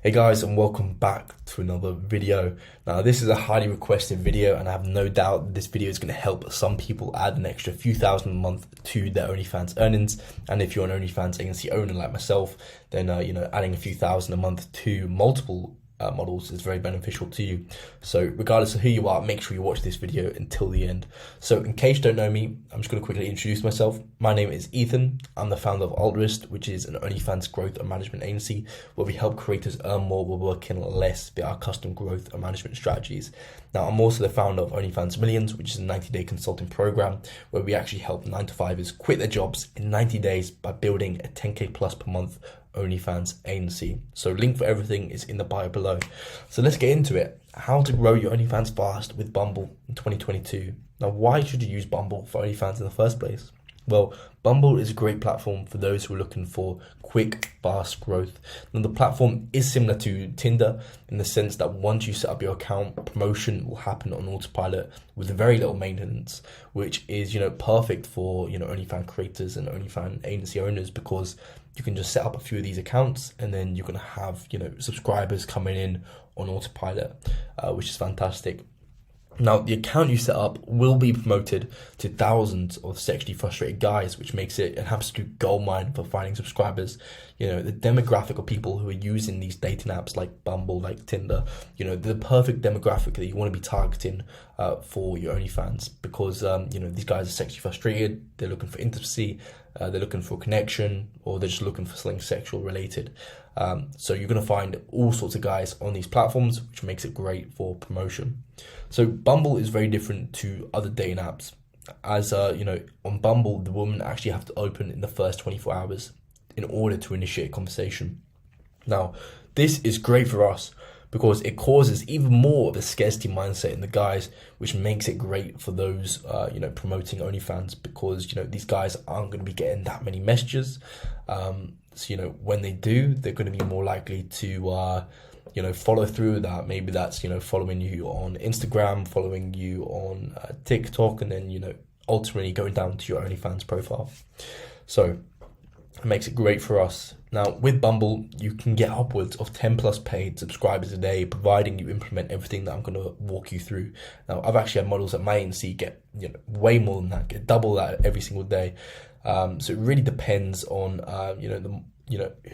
Hey guys, and welcome back to another video. Now this is a highly requested video, and I have no doubt this video is going to help some people add an extra few thousand a month to their OnlyFans earnings. And if you're an OnlyFans agency owner like myself, then adding a few thousand a month to multiple models is very beneficial to you. So regardless of who you are, make sure you watch this video until the end. So in case you don't know me, I'm just going to quickly introduce myself. My name is Ethan. I'm the founder of Altruist, which is an OnlyFans growth and management agency where we help creators earn more while working less via our custom growth and management strategies. Now, I'm also the founder of OnlyFans Millions, which is a 90-day consulting program where we actually help 9-to-5ers quit their jobs in 90 days by building a 10K plus per month OnlyFans agency. So link for everything is in the bio below. So let's get into it. How to grow your OnlyFans fast with Bumble in 2022. Now, why should you use Bumble for OnlyFans in the first place? Well, Bumble is a great platform for those who are looking for quick, fast growth. Now, the platform is similar to Tinder in the sense that once you set up your account, promotion will happen on autopilot with very little maintenance, which is, perfect for, OnlyFans creators and OnlyFans agency owners, because you can just set up a few of these accounts and then you're going to have, subscribers coming in on autopilot, which is fantastic. Now, the account you set up will be promoted to thousands of sexually frustrated guys, which makes it an absolute goldmine for finding subscribers. The demographic of people who are using these dating apps like Bumble, like Tinder, the perfect demographic that you want to be targeting for your OnlyFans, because, these guys are sexually frustrated, they're looking for intimacy, they're looking for a connection, or they're just looking for something sexual related. So you're going to find all sorts of guys on these platforms, which makes it great for promotion. So Bumble is very different to other dating apps. As on Bumble, the women actually have to open in the first 24 hours in order to initiate a conversation. Now, this is great for us because it causes even more of a scarcity mindset in the guys, which makes it great for those, promoting OnlyFans, because, these guys aren't going to be getting that many messages. So, when they do, they're going to be more likely to, follow through with that. Maybe that's, following you on Instagram, following you on TikTok, and then, ultimately going down to your OnlyFans profile. So it makes it great for us. Now, with Bumble, you can get upwards of 10 plus paid subscribers a day, providing you implement everything that I'm going to walk you through. Now, I've actually had models at my agency get way more than that, get double that every single day. So it really depends on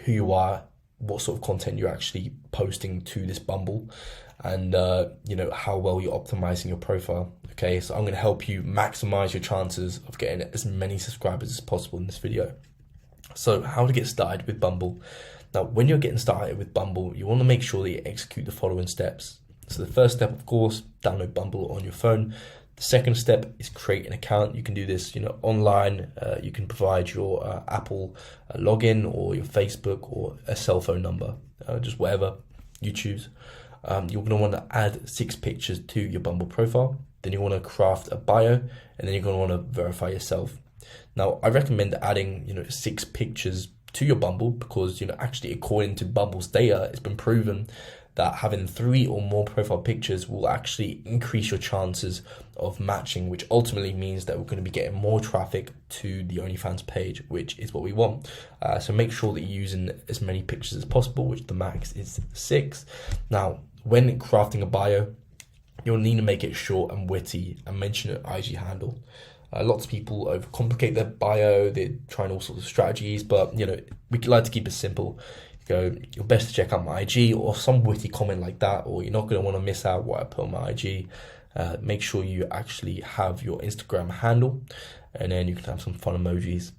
who you are, what sort of content you're actually posting to this Bumble, and how well you're optimizing your profile. Okay, so I'm going to help you maximize your chances of getting as many subscribers as possible in this video. So how to get started with Bumble. Now, when you're getting started with Bumble, you want to make sure that you execute the following steps. So the first step, of course, download Bumble on your phone. The second step is create an account. You can do this, online. You can provide your Apple login or your Facebook or a cell phone number, just whatever you choose. You're going to want to add 6 pictures to your Bumble profile. Then you want to craft a bio, and then you're going to want to verify yourself. Now, I recommend adding, 6 pictures to your Bumble because, actually, according to Bumble's data, it's been proven that having 3 or more profile pictures will actually increase your chances of matching, which ultimately means that we're going to be getting more traffic to the OnlyFans page, which is what we want. So make sure that you're using as many pictures as possible, which the max is 6. Now, when crafting a bio, you'll need to make it short and witty and mention an IG handle. Lots of people overcomplicate their bio, they're trying all sorts of strategies, but we like to keep it simple. Go, you're best to check out my IG, or some witty comment like that, or you're not going to want to miss out what I put on my IG. Make sure you actually have your Instagram handle, and then you can have some fun emojis.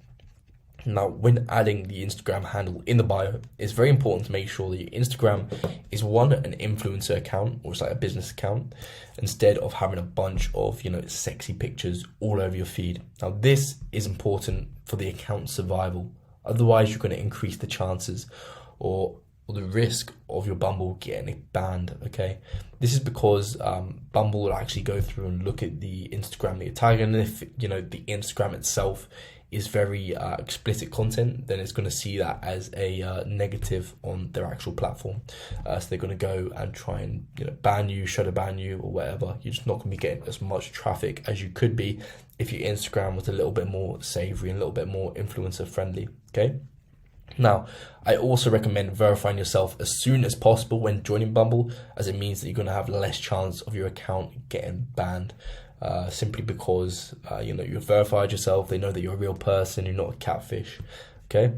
Now, when adding the Instagram handle in the bio, it's very important to make sure that your Instagram is an influencer account, or it's like a business account, instead of having a bunch of, sexy pictures all over your feed. Now, this is important for the account survival. Otherwise, you're going to increase the chances or the risk of your Bumble getting it banned, okay? This is because Bumble will actually go through and look at the Instagram that you're tagging, and if, the Instagram itself is very explicit content, then it's going to see that as a negative on their actual platform. So they're going to go and try and ban you, shadow ban you, or whatever. You're just not going to be getting as much traffic as you could be if your Instagram was a little bit more savory and a little bit more influencer friendly, okay? Now, I also recommend verifying yourself as soon as possible when joining Bumble, as it means that you're going to have less chance of your account getting banned. Simply because you've verified yourself, they know that you're a real person, you're not a catfish. Okay,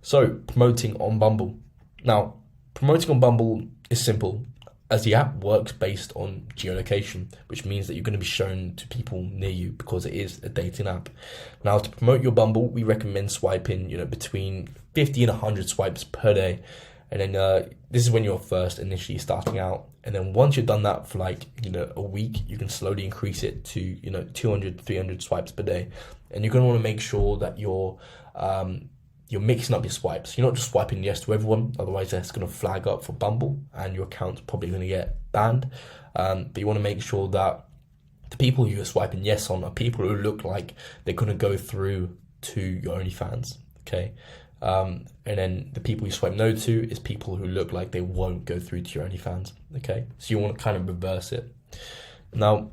so promoting on Bumble. Now, promoting on Bumble is simple, as the app works based on geolocation, which means that you're going to be shown to people near you because it is a dating app. Now, to promote your Bumble, we recommend swiping, between 50 and 100 swipes per day. And then this is when you're first initially starting out. And then once you've done that for a week, you can slowly increase it to, 200, 300 swipes per day. And you're going to want to make sure that you're mixing up your swipes. You're not just swiping yes to everyone, otherwise that's going to flag up for Bumble and your account's probably going to get banned. But you want to make sure that the people you're swiping yes on are people who look like they're going to go through to your OnlyFans, okay? And then the people you swipe no to is people who look like they won't go through to your OnlyFans, okay? So you want to kind of reverse it. Now,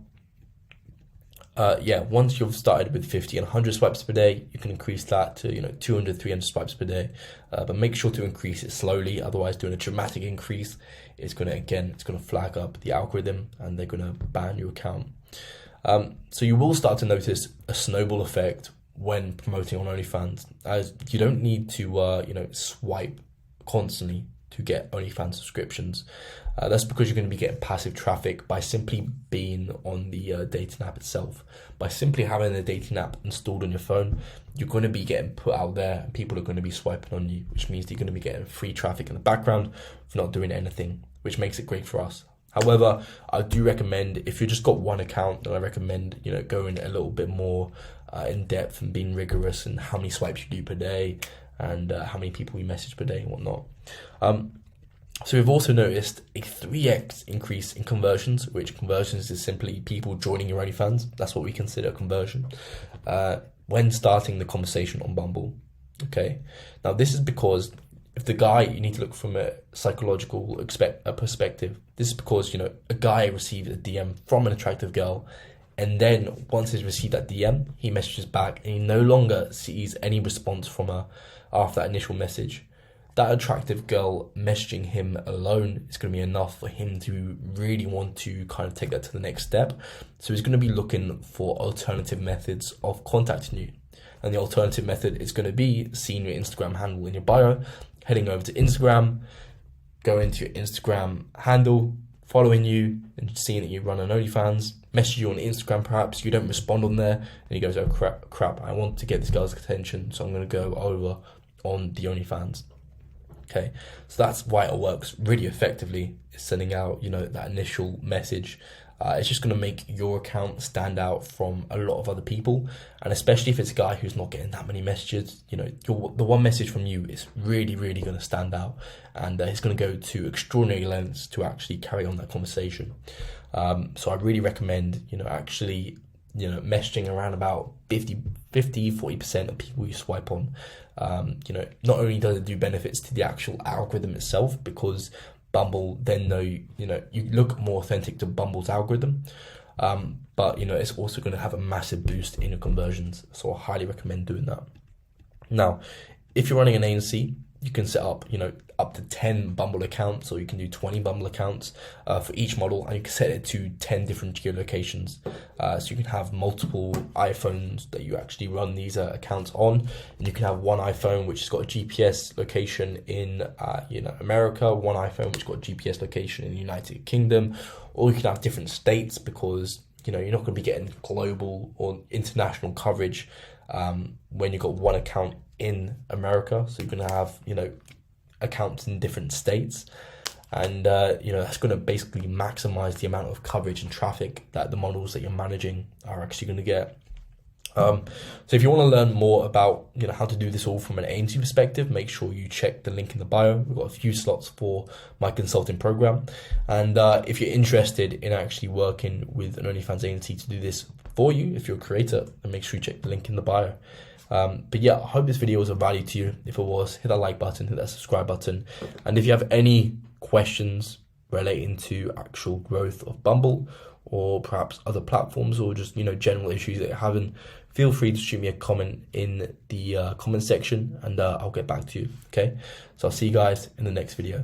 once you've started with 50 and 100 swipes per day, you can increase that to 200, 300 swipes per day. But make sure to increase it slowly. Otherwise, doing a dramatic increase is going to flag up the algorithm and they're going to ban your account. So you will start to notice a snowball effect when promoting on OnlyFans, as you don't need to swipe constantly to get OnlyFans subscriptions. That's because you're going to be getting passive traffic by simply being on the dating app itself. By simply having the dating app installed on your phone, you're going to be getting put out there and people are going to be swiping on you, which means you're going to be getting free traffic in the background for not doing anything, which makes it great for us. However, I do recommend, if you just got one account, then I recommend going a little bit more in depth and being rigorous in how many swipes you do per day and how many people you message per day and whatnot. So we've also noticed a 3x increase in conversions, which conversions is simply people joining your OnlyFans. That's what we consider a conversion when starting the conversation on Bumble. Okay, now this is because if the guy, you need to look from a psychological perspective. This is because a guy receives a DM from an attractive girl, and then once he's received that DM, he messages back and he no longer sees any response from her after that initial message. That attractive girl messaging him alone is going to be enough for him to really want to kind of take that to the next step. So he's going to be looking for alternative methods of contacting you. And the alternative method is going to be seeing your Instagram handle in your bio, heading over to Instagram, going to your Instagram handle, following you and seeing that you run an OnlyFans, message you on Instagram perhaps, you don't respond on there, and he goes, oh crap, I want to get this girl's attention, so I'm going to go over on the OnlyFans. Okay, so that's why it works really effectively, is sending out, that initial message. It's just going to make your account stand out from a lot of other people. And especially if it's a guy who's not getting that many messages, the one message from you is really, really going to stand out. And he's going to go to extraordinary lengths to actually carry on that conversation. So I really recommend, messaging around about 40% of people you swipe on. Not only does it do benefits to the actual algorithm itself, because Bumble then know, you look more authentic to Bumble's algorithm, but it's also going to have a massive boost in your conversions. So I highly recommend doing that. Now, if you're running an agency, you can set up, up to 10 Bumble accounts, or you can do 20 Bumble accounts for each model, and you can set it to 10 different geolocations. So you can have multiple iPhones that you actually run these accounts on, and you can have one iPhone which has got a GPS location in America, one iPhone which has got a GPS location in the United Kingdom, or you can have different states, because you're not going to be getting global or international coverage when you've got one account in America. So you're going to have accounts in different states, and that's going to basically maximize the amount of coverage and traffic that the models that you're managing are actually going to get. So if you want to learn more about how to do this all from an agency perspective, make sure you check the link in the bio. We've got a few slots for my consulting program, and if you're interested in actually working with an OnlyFans agency to do this for you, if you're a creator, then make sure you check the link in the bio. But yeah, I hope this video was of value to you. If it was, hit that like button, hit that subscribe button, and if you have any questions relating to actual growth of Bumble, or perhaps other platforms, or just general issues that you're having, feel free to shoot me a comment in the comment section, and I'll get back to you. Okay, so I'll see you guys in the next video.